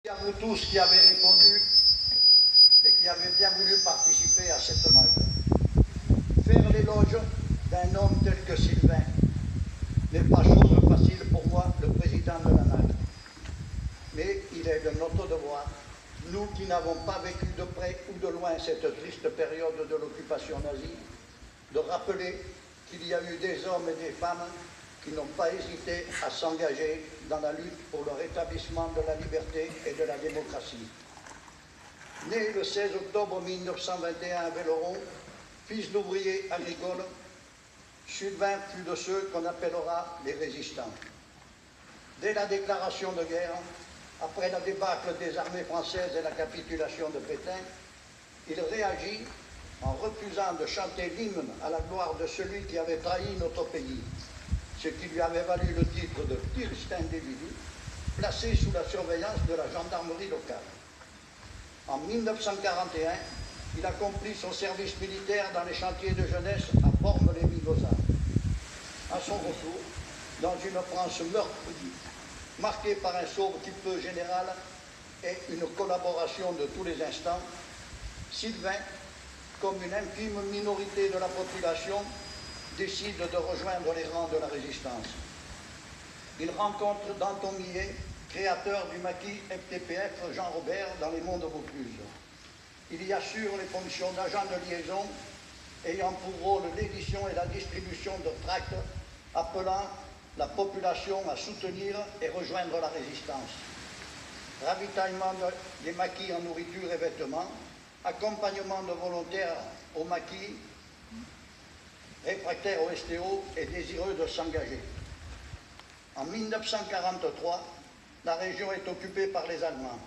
À vous tous qui avez répondu et qui avez bien voulu participer à cette hommage. Faire l'éloge d'un homme tel que Sylvain n'est pas chose facile pour moi, le président de la NAC. Mais il est de notre devoir, nous qui n'avons pas vécu de près ou de loin cette triste période de l'occupation nazie, de rappeler qu'il y a eu des hommes et des femmes qui n'ont pas hésité à s'engager dans la lutte pour le rétablissement de la liberté et de la démocratie. Né le 16 octobre 1921 à Velleron, fils d'ouvriers agricoles, Sylvain fut de ceux qu'on appellera les résistants. Dès la déclaration de guerre, après la débâcle des armées françaises et la capitulation de Pétain, il réagit en refusant de chanter l'hymne à la gloire de celui qui avait trahi notre pays, ce qui lui avait valu le titre de triste individu, placé sous la surveillance de la gendarmerie locale. En 1941, il accomplit son service militaire dans les chantiers de jeunesse à Bormes-les-Mimosas. À son retour, dans une France meurtrie, marquée par un sauve-qui-peut général et une collaboration de tous les instants, Sylvain, comme une infime minorité de la population, décide de rejoindre les rangs de la résistance. Il rencontre Danton Millet, créateur du maquis FTPF Jean Robert dans les monts de Vaucluse. Il y assure les fonctions d'agent de liaison, ayant pour rôle l'édition et la distribution de tracts appelant la population à soutenir et rejoindre la résistance. Ravitaillement des maquis en nourriture et vêtements, accompagnement de volontaires au maquis, réfractaires au STO et désireux de s'engager. En 1943, la région est occupée par les Allemands.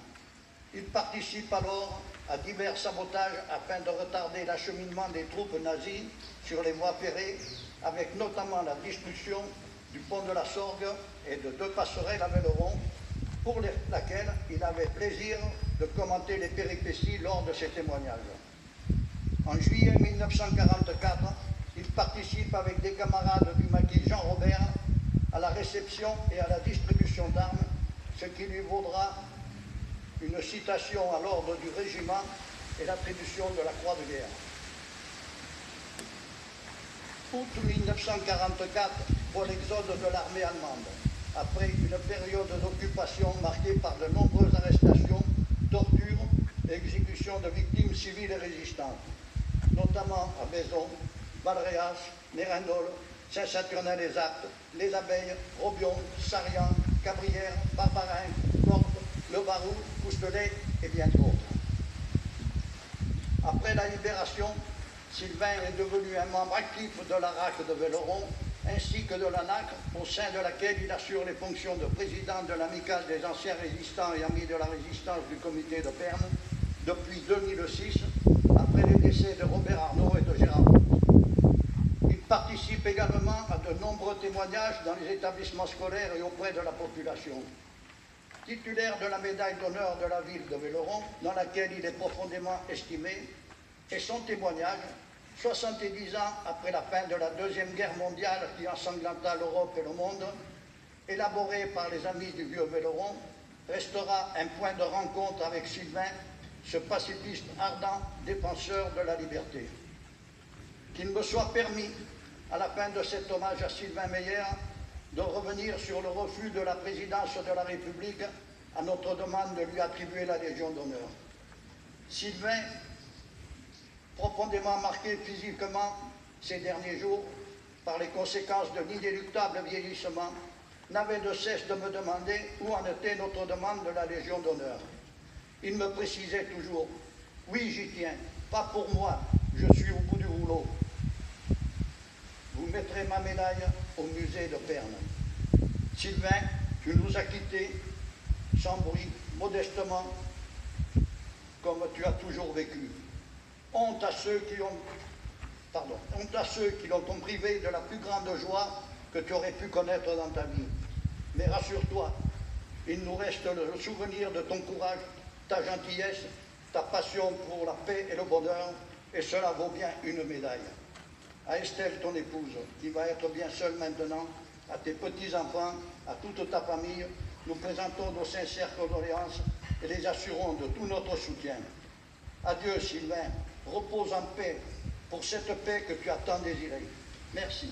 Il participe alors à divers sabotages afin de retarder l'acheminement des troupes nazies sur les voies ferrées, avec notamment la destruction du pont de la Sorgue et de 2 passerelles à Velleron, pour laquelle il avait plaisir de commenter les péripéties lors de ses témoignages. En juillet 1944, il participe avec des camarades du maquis Jean Robert à la réception et à la distribution d'armes, ce qui lui vaudra une citation à l'ordre du régiment et l'attribution de la Croix de guerre. Août 1944 pour l'exode de l'armée allemande, après une période d'occupation marquée par de nombreuses arrestations, tortures et exécutions de victimes civiles et résistantes, notamment à Maison, Valréas, Mérindol, Saint-Saturnin-les-Actes, Les Abeilles, Robion, Sarian, Cabrières, Barbarin, Cordes, Le Barou, Coustelet et bien d'autres. Après la libération, Sylvain est devenu un membre actif de la RAC de Velleron ainsi que de la NAC, au sein de laquelle il assure les fonctions de président de l'amicale des anciens résistants et amis de la résistance du comité de Pernes depuis 2006, après les décès de Robert Arnault et de Gérard. Il participe également à de nombreux témoignages dans les établissements scolaires et auprès de la population. Titulaire de la médaille d'honneur de la ville de Velleron, dans laquelle il est profondément estimé, et son témoignage, 70 ans après la fin de la Deuxième Guerre mondiale qui ensanglanta l'Europe et le monde, élaboré par les amis du vieux Velleron, restera un point de rencontre avec Sylvain, ce pacifiste ardent défenseur de la liberté. Qu'il me soit permis, à la fin de cet hommage à Sylvain Meyer, de revenir sur le refus de la présidence de la République à notre demande de lui attribuer la Légion d'honneur. Sylvain, profondément marqué physiquement ces derniers jours par les conséquences de l'inéluctable vieillissement, n'avait de cesse de me demander où en était notre demande de la Légion d'honneur. Il me précisait toujours « Oui, j'y tiens, pas pour moi, je suis au bout du rouleau. Vous mettrez ma médaille au musée de Pernes. » Sylvain, tu nous as quittés sans bruit, modestement, comme tu as toujours vécu. Honte à ceux qui l'ont privé de la plus grande joie que tu aurais pu connaître dans ta vie. Mais rassure-toi, il nous reste le souvenir de ton courage, ta gentillesse, ta passion pour la paix et le bonheur, et cela vaut bien une médaille. À Estelle, ton épouse, qui va être bien seule maintenant, à tes petits-enfants, à toute ta famille, nous présentons nos sincères condoléances et les assurons de tout notre soutien. Adieu Sylvain, repose en paix pour cette paix que tu as tant désirée. Merci.